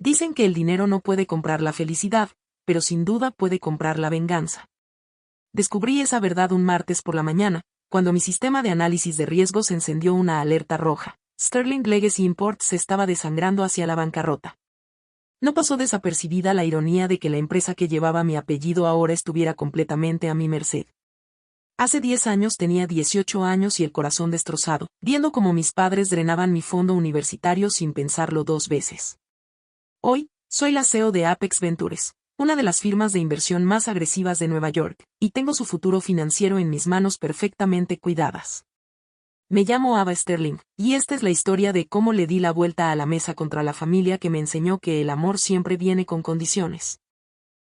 Dicen que el dinero no puede comprar la felicidad, pero sin duda puede comprar la venganza. Descubrí esa verdad un martes por la mañana, cuando mi sistema de análisis de riesgos encendió una alerta roja. Sterling Legacy Imports se estaba desangrando hacia la bancarrota. No pasó desapercibida la ironía de que la empresa que llevaba mi apellido ahora estuviera completamente a mi merced. Hace 10 años tenía 18 años y el corazón destrozado, viendo cómo mis padres drenaban mi fondo universitario sin pensarlo 2 veces. Hoy, soy la CEO de Apex Ventures, una de las firmas de inversión más agresivas de Nueva York, y tengo su futuro financiero en mis manos perfectamente cuidadas. Me llamo Ava Sterling, y esta es la historia de cómo le di la vuelta a la mesa contra la familia que me enseñó que el amor siempre viene con condiciones.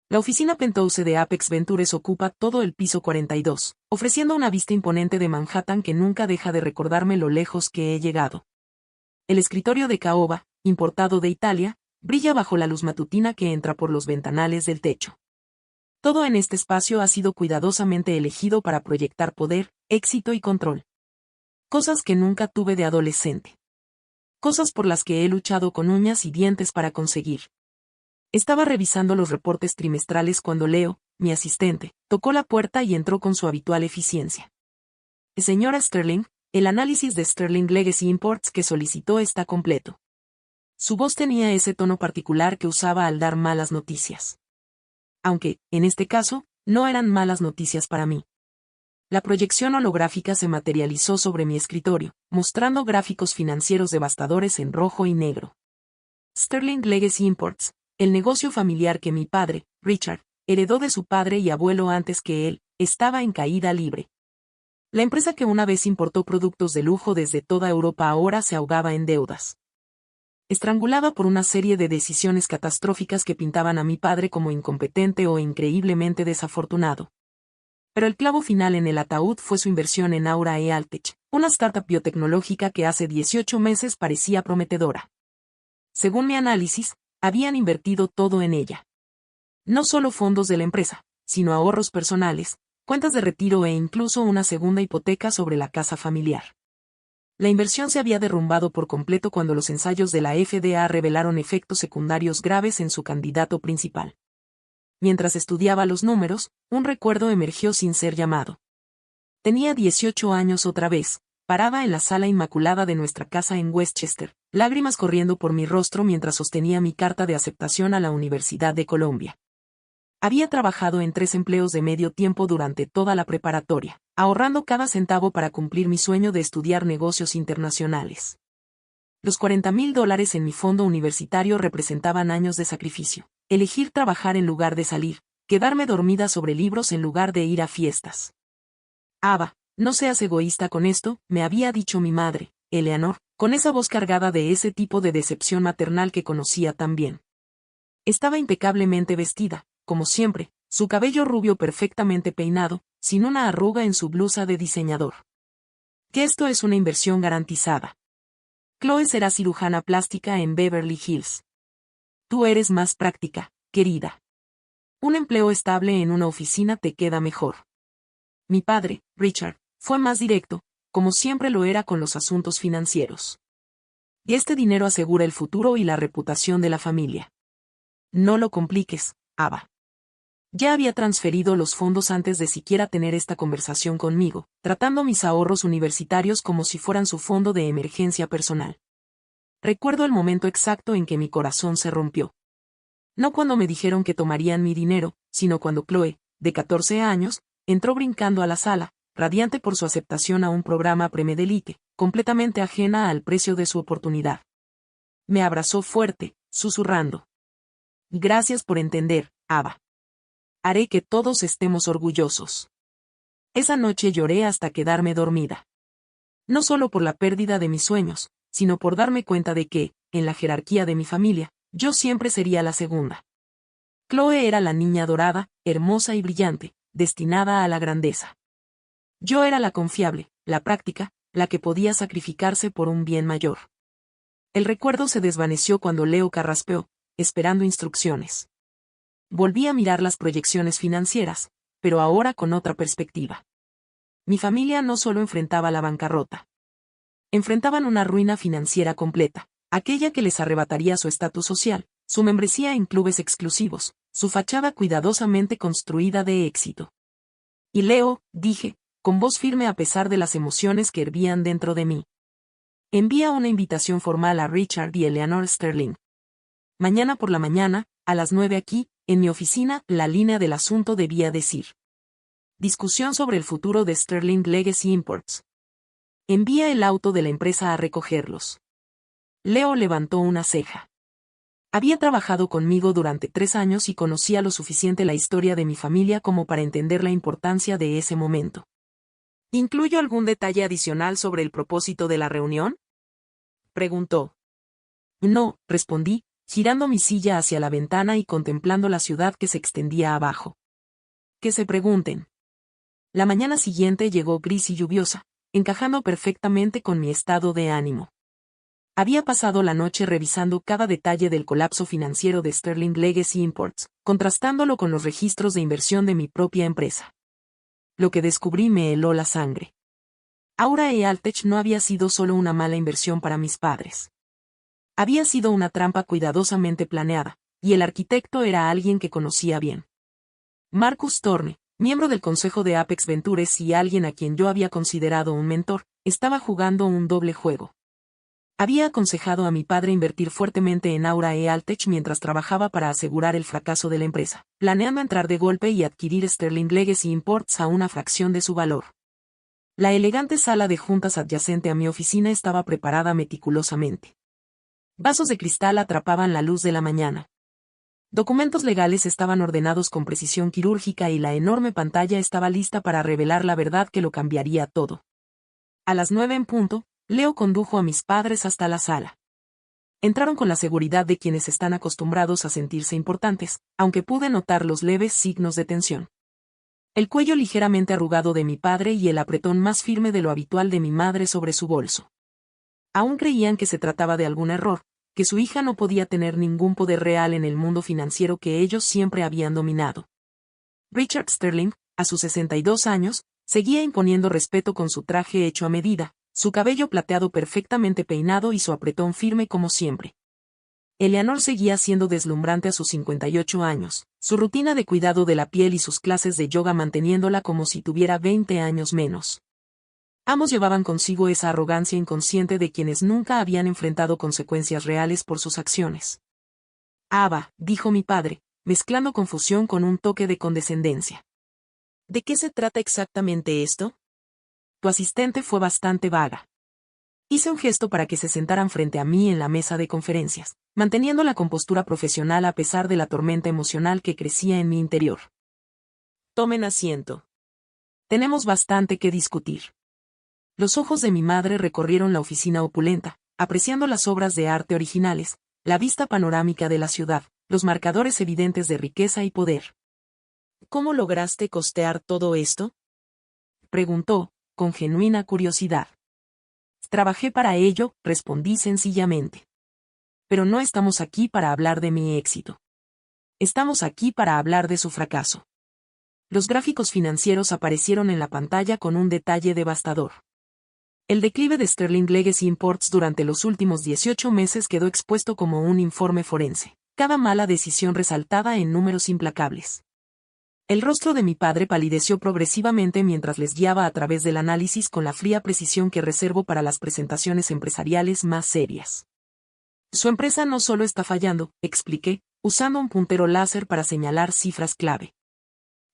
La oficina Penthouse de Apex Ventures ocupa todo el piso 42, ofreciendo una vista imponente de Manhattan que nunca deja de recordarme lo lejos que he llegado. El escritorio de caoba, importado de Italia, brilla bajo la luz matutina que entra por los ventanales del techo. Todo en este espacio ha sido cuidadosamente elegido para proyectar poder, éxito y control. Cosas que nunca tuve de adolescente. Cosas por las que he luchado con uñas y dientes para conseguir. Estaba revisando los reportes trimestrales cuando Leo, mi asistente, tocó la puerta y entró con su habitual eficiencia. Señora Sterling, el análisis de Sterling Legacy Imports que solicitó está completo. Su voz tenía ese tono particular que usaba al dar malas noticias. Aunque, en este caso, no eran malas noticias para mí. La proyección holográfica se materializó sobre mi escritorio, mostrando gráficos financieros devastadores en rojo y negro. Sterling Legacy Imports, el negocio familiar que mi padre, Richard, heredó de su padre y abuelo antes que él, estaba en caída libre. La empresa que una vez importó productos de lujo desde toda Europa ahora se ahogaba en deudas. Estrangulada por una serie de decisiones catastróficas que pintaban a mi padre como incompetente o increíblemente desafortunado. Pero el clavo final en el ataúd fue su inversión en Aura Altech, una startup biotecnológica que hace 18 meses parecía prometedora. Según mi análisis, habían invertido todo en ella. No solo fondos de la empresa, sino ahorros personales, cuentas de retiro e incluso una segunda hipoteca sobre la casa familiar. La inversión se había derrumbado por completo cuando los ensayos de la FDA revelaron efectos secundarios graves en su candidato principal. Mientras estudiaba los números, un recuerdo emergió sin ser llamado. Tenía 18 años otra vez, parada en la sala inmaculada de nuestra casa en Westchester, lágrimas corriendo por mi rostro mientras sostenía mi carta de aceptación a la Universidad de Columbia. Había trabajado en 3 empleos de medio tiempo durante toda la preparatoria, ahorrando cada centavo para cumplir mi sueño de estudiar negocios internacionales. Los $40,000 en mi fondo universitario representaban años de sacrificio. Elegir trabajar en lugar de salir, quedarme dormida sobre libros en lugar de ir a fiestas. Ava, no seas egoísta con esto, me había dicho mi madre, Eleanor, con esa voz cargada de ese tipo de decepción maternal que conocía tan bien. Estaba impecablemente vestida, como siempre, su cabello rubio perfectamente peinado, sin una arruga en su blusa de diseñador. Que esto es una inversión garantizada. Chloe será cirujana plástica en Beverly Hills. Tú eres más práctica, querida. Un empleo estable en una oficina te queda mejor. Mi padre, Richard, fue más directo, como siempre lo era con los asuntos financieros. Y este dinero asegura el futuro y la reputación de la familia. No lo compliques, Ava. Ya había transferido los fondos antes de siquiera tener esta conversación conmigo, tratando mis ahorros universitarios como si fueran su fondo de emergencia personal. Recuerdo el momento exacto en que mi corazón se rompió. No cuando me dijeron que tomarían mi dinero, sino cuando Chloe, de 14 años, entró brincando a la sala, radiante por su aceptación a un programa Premedelite, completamente ajena al precio de su oportunidad. Me abrazó fuerte, susurrando. Gracias por entender, Ava. Haré que todos estemos orgullosos. Esa noche lloré hasta quedarme dormida. No solo por la pérdida de mis sueños, sino por darme cuenta de que, en la jerarquía de mi familia, yo siempre sería la segunda. Chloe era la niña dorada, hermosa y brillante, destinada a la grandeza. Yo era la confiable, la práctica, la que podía sacrificarse por un bien mayor. El recuerdo se desvaneció cuando Leo carraspeó, esperando instrucciones. Volví a mirar las proyecciones financieras, pero ahora con otra perspectiva. Mi familia no solo enfrentaba la bancarrota. Enfrentaban una ruina financiera completa, aquella que les arrebataría su estatus social, su membresía en clubes exclusivos, su fachada cuidadosamente construida de éxito. Y Leo, dije, con voz firme a pesar de las emociones que hervían dentro de mí. Envía una invitación formal a Richard y Eleanor Sterling. Mañana por la mañana, a las 9 aquí, en mi oficina, la línea del asunto debía decir. Discusión sobre el futuro de Sterling Legacy Imports. Envía el auto de la empresa a recogerlos. Leo levantó una ceja. Había trabajado conmigo durante 3 años y conocía lo suficiente la historia de mi familia como para entender la importancia de ese momento. ¿Incluyo algún detalle adicional sobre el propósito de la reunión?, preguntó. No, respondí, girando mi silla hacia la ventana y contemplando la ciudad que se extendía abajo. Que se pregunten. La mañana siguiente llegó gris y lluviosa, encajando perfectamente con mi estado de ánimo. Había pasado la noche revisando cada detalle del colapso financiero de Sterling Legacy Imports, contrastándolo con los registros de inversión de mi propia empresa. Lo que descubrí me heló la sangre. Aura e Altech no había sido solo una mala inversión para mis padres. Había sido una trampa cuidadosamente planeada, y el arquitecto era alguien que conocía bien. Marcus Thorne, miembro del consejo de Apex Ventures y alguien a quien yo había considerado un mentor, estaba jugando un doble juego. Había aconsejado a mi padre invertir fuertemente en Aura e Altech mientras trabajaba para asegurar el fracaso de la empresa, planeando entrar de golpe y adquirir Sterling Legacy Imports a una fracción de su valor. La elegante sala de juntas adyacente a mi oficina estaba preparada meticulosamente. Vasos de cristal atrapaban la luz de la mañana. Documentos legales estaban ordenados con precisión quirúrgica y la enorme pantalla estaba lista para revelar la verdad que lo cambiaría todo. A las 9 en punto, Leo condujo a mis padres hasta la sala. Entraron con la seguridad de quienes están acostumbrados a sentirse importantes, aunque pude notar los leves signos de tensión. El cuello ligeramente arrugado de mi padre y el apretón más firme de lo habitual de mi madre sobre su bolso. Aún creían que se trataba de algún error, que su hija no podía tener ningún poder real en el mundo financiero que ellos siempre habían dominado. Richard Sterling, a sus 62 años, seguía imponiendo respeto con su traje hecho a medida, su cabello plateado perfectamente peinado y su apretón firme como siempre. Eleanor seguía siendo deslumbrante a sus 58 años, su rutina de cuidado de la piel y sus clases de yoga manteniéndola como si tuviera 20 años menos. Ambos llevaban consigo esa arrogancia inconsciente de quienes nunca habían enfrentado consecuencias reales por sus acciones. Ava, dijo mi padre, mezclando confusión con un toque de condescendencia. ¿De qué se trata exactamente esto? Tu asistente fue bastante vaga. Hice un gesto para que se sentaran frente a mí en la mesa de conferencias, manteniendo la compostura profesional a pesar de la tormenta emocional que crecía en mi interior. Tomen asiento. Tenemos bastante que discutir. Los ojos de mi madre recorrieron la oficina opulenta, apreciando las obras de arte originales, la vista panorámica de la ciudad, los marcadores evidentes de riqueza y poder. ¿Cómo lograste costear todo esto?, preguntó, con genuina curiosidad. Trabajé para ello, respondí sencillamente. Pero no estamos aquí para hablar de mi éxito. Estamos aquí para hablar de su fracaso. Los gráficos financieros aparecieron en la pantalla con un detalle devastador. El declive de Sterling Legacy Imports durante los últimos 18 meses quedó expuesto como un informe forense, cada mala decisión resaltada en números implacables. El rostro de mi padre palideció progresivamente mientras les guiaba a través del análisis con la fría precisión que reservo para las presentaciones empresariales más serias. Su empresa no solo está fallando, expliqué, usando un puntero láser para señalar cifras clave.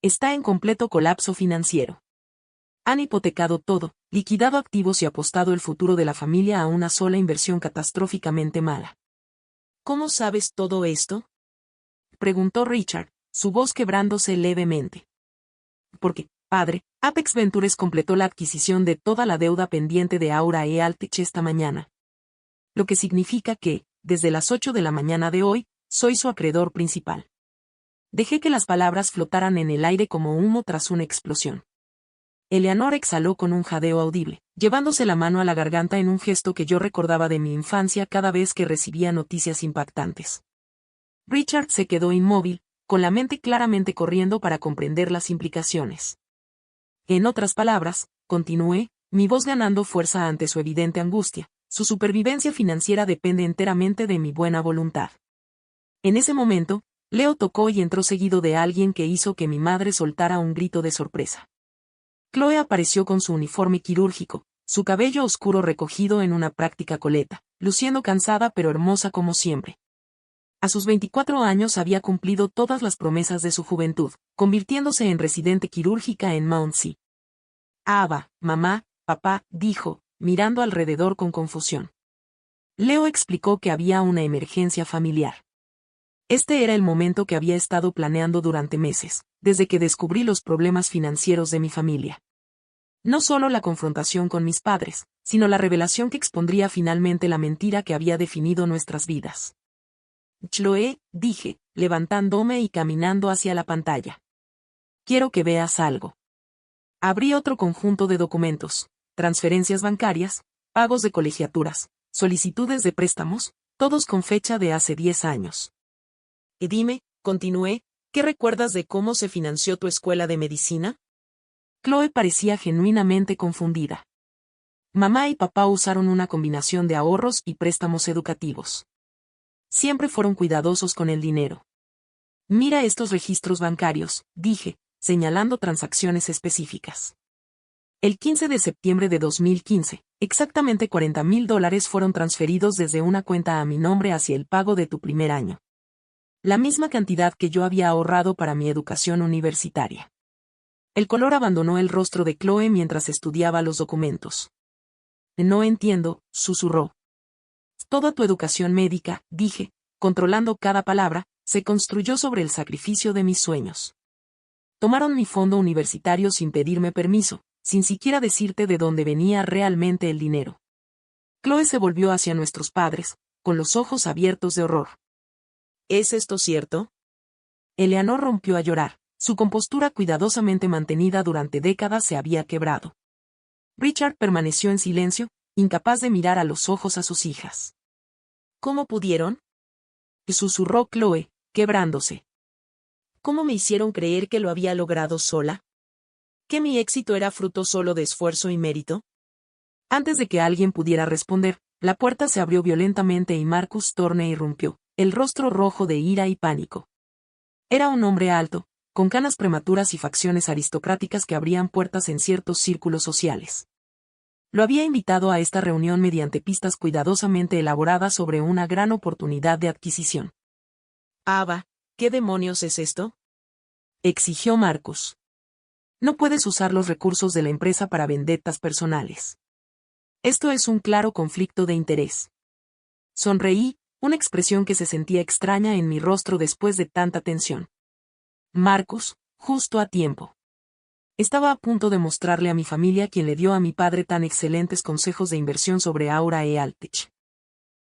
Está en completo colapso financiero. Han hipotecado todo, liquidado activos y apostado el futuro de la familia a una sola inversión catastróficamente mala. ¿Cómo sabes todo esto?, preguntó Richard, su voz quebrándose levemente. Porque, padre, Apex Ventures completó la adquisición de toda la deuda pendiente de Aura e Altech esta mañana. Lo que significa que, desde las 8 de la mañana de hoy, soy su acreedor principal. Dejé que las palabras flotaran en el aire como humo tras una explosión. Eleanor exhaló con un jadeo audible, llevándose la mano a la garganta en un gesto que yo recordaba de mi infancia cada vez que recibía noticias impactantes. Richard se quedó inmóvil, con la mente claramente corriendo para comprender las implicaciones. En otras palabras, continué, mi voz ganando fuerza ante su evidente angustia, su supervivencia financiera depende enteramente de mi buena voluntad. En ese momento, Leo tocó y entró seguido de alguien que hizo que mi madre soltara un grito de sorpresa. Chloe apareció con su uniforme quirúrgico, su cabello oscuro recogido en una práctica coleta, luciendo cansada pero hermosa como siempre. A sus 24 años había cumplido todas las promesas de su juventud, convirtiéndose en residente quirúrgica en Moundsea. Abba, mamá, papá, dijo, mirando alrededor con confusión. Leo explicó que había una emergencia familiar. Este era el momento que había estado planeando durante meses, desde que descubrí los problemas financieros de mi familia. No solo la confrontación con mis padres, sino la revelación que expondría finalmente la mentira que había definido nuestras vidas. Chloe, dije, levantándome y caminando hacia la pantalla. Quiero que veas algo. Abrí otro conjunto de documentos, transferencias bancarias, pagos de colegiaturas, solicitudes de préstamos, todos con fecha de hace 10 años. Y dime, continué, ¿qué recuerdas de cómo se financió tu escuela de medicina? Chloe parecía genuinamente confundida. Mamá y papá usaron una combinación de ahorros y préstamos educativos. Siempre fueron cuidadosos con el dinero. Mira estos registros bancarios, dije, señalando transacciones específicas. El 15 de septiembre de 2015, exactamente $40,000 fueron transferidos desde una cuenta a mi nombre hacia el pago de tu primer año. La misma cantidad que yo había ahorrado para mi educación universitaria. El color abandonó el rostro de Chloe mientras estudiaba los documentos. No entiendo, susurró. Toda tu educación médica, dije, controlando cada palabra, se construyó sobre el sacrificio de mis sueños. Tomaron mi fondo universitario sin pedirme permiso, sin siquiera decirte de dónde venía realmente el dinero. Chloe se volvió hacia nuestros padres, con los ojos abiertos de horror. ¿Es esto cierto? Eleanor rompió a llorar, su compostura cuidadosamente mantenida durante décadas se había quebrado. Richard permaneció en silencio, incapaz de mirar a los ojos a sus hijas. ¿Cómo pudieron? Susurró Chloe, quebrándose. ¿Cómo me hicieron creer que lo había logrado sola? ¿Que mi éxito era fruto solo de esfuerzo y mérito? Antes de que alguien pudiera responder, la puerta se abrió violentamente y Marcus Thorne irrumpió, el rostro rojo de ira y pánico. Era un hombre alto, con canas prematuras y facciones aristocráticas que abrían puertas en ciertos círculos sociales. Lo había invitado a esta reunión mediante pistas cuidadosamente elaboradas sobre una gran oportunidad de adquisición. «Abba, ¿qué demonios es esto?», exigió Marcus. «No puedes usar los recursos de la empresa para vendettas personales. Esto es un claro conflicto de interés». Sonreí, una expresión que se sentía extraña en mi rostro después de tanta tensión. Marcus, justo a tiempo. Estaba a punto de mostrarle a mi familia quien le dio a mi padre tan excelentes consejos de inversión sobre Aura e Altech.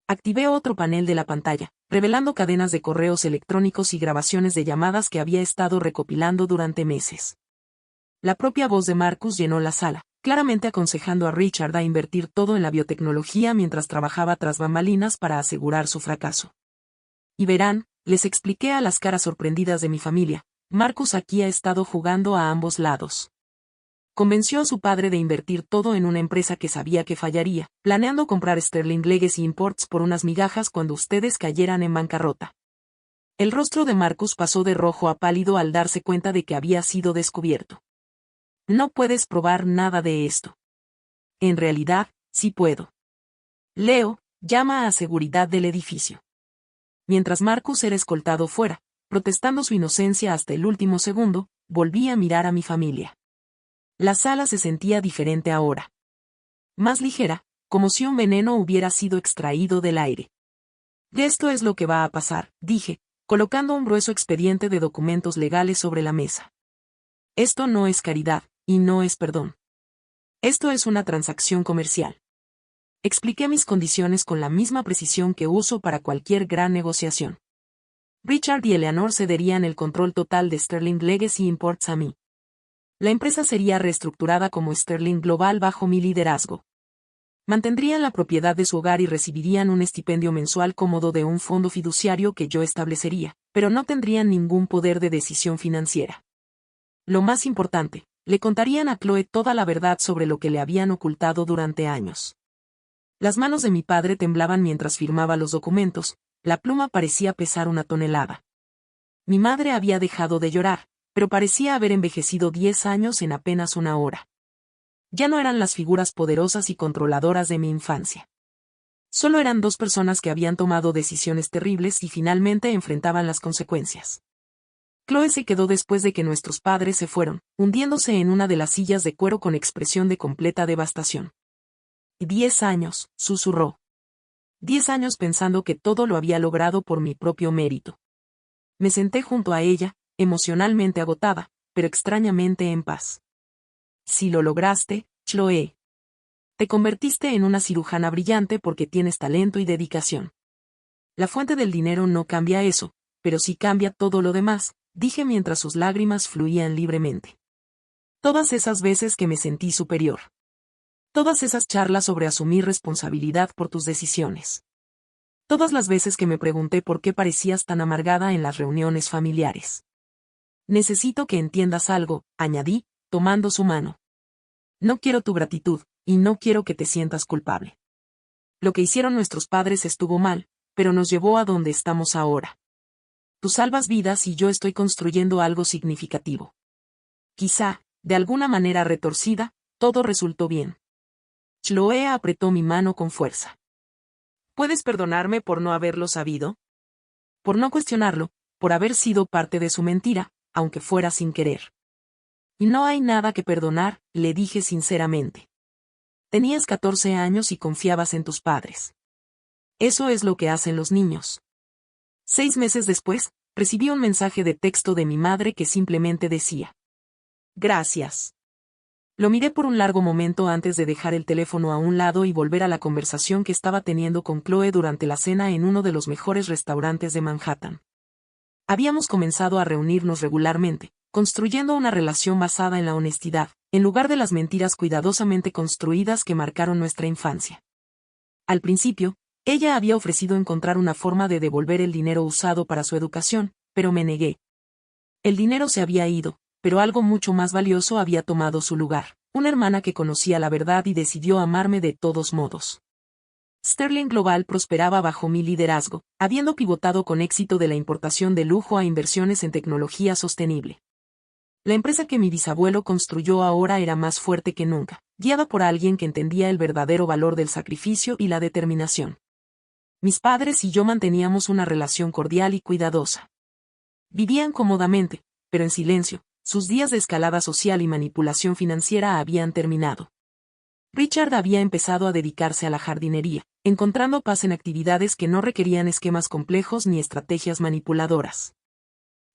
Activé otro panel de la pantalla, revelando cadenas de correos electrónicos y grabaciones de llamadas que había estado recopilando durante meses. La propia voz de Marcus llenó la sala, claramente aconsejando a Richard a invertir todo en la biotecnología mientras trabajaba tras bambalinas para asegurar su fracaso. Y verán, les expliqué a las caras sorprendidas de mi familia, Marcus aquí ha estado jugando a ambos lados. Convenció a su padre de invertir todo en una empresa que sabía que fallaría, planeando comprar Sterling Legacy Imports por unas migajas cuando ustedes cayeran en bancarrota. El rostro de Marcus pasó de rojo a pálido al darse cuenta de que había sido descubierto. No puedes probar nada de esto. En realidad, sí puedo. Leo, llama a seguridad del edificio. Mientras Marcus era escoltado fuera, protestando su inocencia hasta el último segundo, volví a mirar a mi familia. La sala se sentía diferente ahora. Más ligera, como si un veneno hubiera sido extraído del aire. Esto es lo que va a pasar, dije, colocando un grueso expediente de documentos legales sobre la mesa. Esto no es caridad, y no es perdón. Esto es una transacción comercial. Expliqué mis condiciones con la misma precisión que uso para cualquier gran negociación. Richard y Eleanor cederían el control total de Sterling Legacy Imports a mí. La empresa sería reestructurada como Sterling Global bajo mi liderazgo. Mantendrían la propiedad de su hogar y recibirían un estipendio mensual cómodo de un fondo fiduciario que yo establecería, pero no tendrían ningún poder de decisión financiera. Lo más importante, le contarían a Chloe toda la verdad sobre lo que le habían ocultado durante años. Las manos de mi padre temblaban mientras firmaba los documentos, la pluma parecía pesar una tonelada. Mi madre había dejado de llorar, pero parecía haber envejecido 10 años en apenas una hora. Ya no eran las figuras poderosas y controladoras de mi infancia. Solo eran dos personas que habían tomado decisiones terribles y finalmente enfrentaban las consecuencias. Chloe se quedó después de que nuestros padres se fueron, hundiéndose en una de las sillas de cuero con expresión de completa devastación. 10 años, susurró. 10 años pensando que todo lo había logrado por mi propio mérito. Me senté junto a ella, emocionalmente agotada, pero extrañamente en paz. Si lo lograste, Chloe. Te convertiste en una cirujana brillante porque tienes talento y dedicación. La fuente del dinero no cambia eso, pero sí cambia todo lo demás, dije mientras sus lágrimas fluían libremente. Todas esas veces que me sentí superior. Todas esas charlas sobre asumir responsabilidad por tus decisiones. Todas las veces que me pregunté por qué parecías tan amargada en las reuniones familiares. Necesito que entiendas algo, añadí, tomando su mano. No quiero tu gratitud, y no quiero que te sientas culpable. Lo que hicieron nuestros padres estuvo mal, pero nos llevó a donde estamos ahora. Tú salvas vidas y yo estoy construyendo algo significativo. Quizá, de alguna manera retorcida, todo resultó bien. Chloe apretó mi mano con fuerza. ¿Puedes perdonarme por no haberlo sabido? Por no cuestionarlo, por haber sido parte de su mentira, aunque fuera sin querer. Y no hay nada que perdonar, le dije sinceramente. Tenías 14 años y confiabas en tus padres. Eso es lo que hacen los niños. 6 meses después, recibí un mensaje de texto de mi madre que simplemente decía: Gracias. Lo miré por un largo momento antes de dejar el teléfono a un lado y volver a la conversación que estaba teniendo con Chloe durante la cena en uno de los mejores restaurantes de Manhattan. Habíamos comenzado a reunirnos regularmente, construyendo una relación basada en la honestidad, en lugar de las mentiras cuidadosamente construidas que marcaron nuestra infancia. Al principio, ella había ofrecido encontrar una forma de devolver el dinero usado para su educación, pero me negué. El dinero se había ido, pero algo mucho más valioso había tomado su lugar, una hermana que conocía la verdad y decidió amarme de todos modos. Sterling Global prosperaba bajo mi liderazgo, habiendo pivotado con éxito de la importación de lujo a inversiones en tecnología sostenible. La empresa que mi bisabuelo construyó ahora era más fuerte que nunca, guiada por alguien que entendía el verdadero valor del sacrificio y la determinación. Mis padres y yo manteníamos una relación cordial y cuidadosa. Vivían cómodamente, pero en silencio. Sus días de escalada social y manipulación financiera habían terminado. Richard había empezado a dedicarse a la jardinería, encontrando paz en actividades que no requerían esquemas complejos ni estrategias manipuladoras.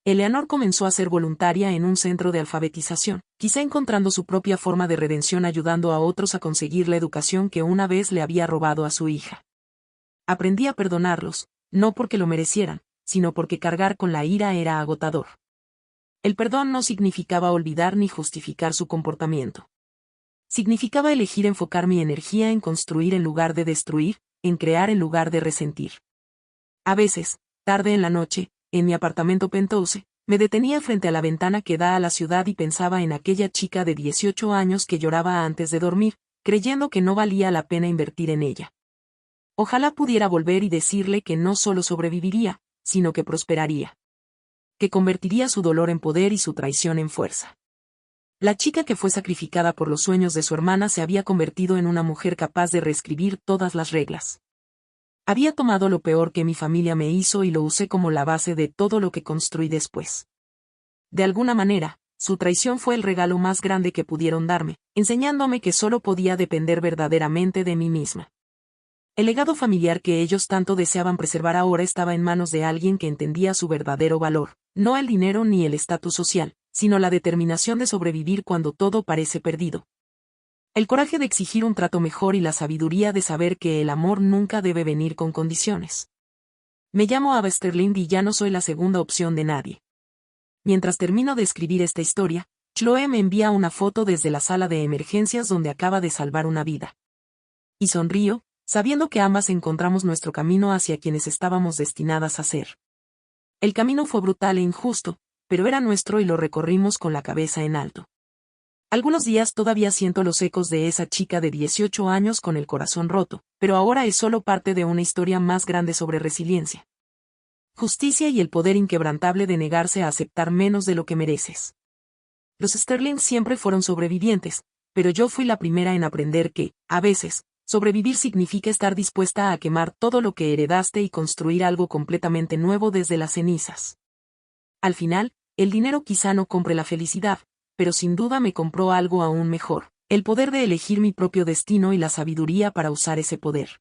Eleanor comenzó a ser voluntaria en un centro de alfabetización, quizá encontrando su propia forma de redención ayudando a otros a conseguir la educación que una vez le había robado a su hija. Aprendí a perdonarlos, no porque lo merecieran, sino porque cargar con la ira era agotador. El perdón no significaba olvidar ni justificar su comportamiento. Significaba elegir enfocar mi energía en construir en lugar de destruir, en crear en lugar de resentir. A veces, tarde en la noche, en mi apartamento penthouse, me detenía frente a la ventana que da a la ciudad y pensaba en aquella chica de 18 años que lloraba antes de dormir, creyendo que no valía la pena invertir en ella. Ojalá pudiera volver y decirle que no solo sobreviviría, sino que prosperaría. Que convertiría su dolor en poder y su traición en fuerza. La chica que fue sacrificada por los sueños de su hermana se había convertido en una mujer capaz de reescribir todas las reglas. Había tomado lo peor que mi familia me hizo y lo usé como la base de todo lo que construí después. De alguna manera, su traición fue el regalo más grande que pudieron darme, enseñándome que solo podía depender verdaderamente de mí misma. El legado familiar que ellos tanto deseaban preservar ahora estaba en manos de alguien que entendía su verdadero valor, no el dinero ni el estatus social, sino la determinación de sobrevivir cuando todo parece perdido. El coraje de exigir un trato mejor y la sabiduría de saber que el amor nunca debe venir con condiciones. Me llamo Ava Sterling y ya no soy la segunda opción de nadie. Mientras termino de escribir esta historia, Chloe me envía una foto desde la sala de emergencias donde acaba de salvar una vida. Y sonrío, sabiendo que ambas encontramos nuestro camino hacia quienes estábamos destinadas a ser. El camino fue brutal e injusto, pero era nuestro y lo recorrimos con la cabeza en alto. Algunos días todavía siento los ecos de esa chica de 18 años con el corazón roto, pero ahora es solo parte de una historia más grande sobre resiliencia, Justicia y el poder inquebrantable de negarse a aceptar menos de lo que mereces. Los Sterling siempre fueron sobrevivientes, pero yo fui la primera en aprender que, a veces, sobrevivir significa estar dispuesta a quemar todo lo que heredaste y construir algo completamente nuevo desde las cenizas. Al final, el dinero quizá no compre la felicidad, pero sin duda me compró algo aún mejor, el poder de elegir mi propio destino y la sabiduría para usar ese poder.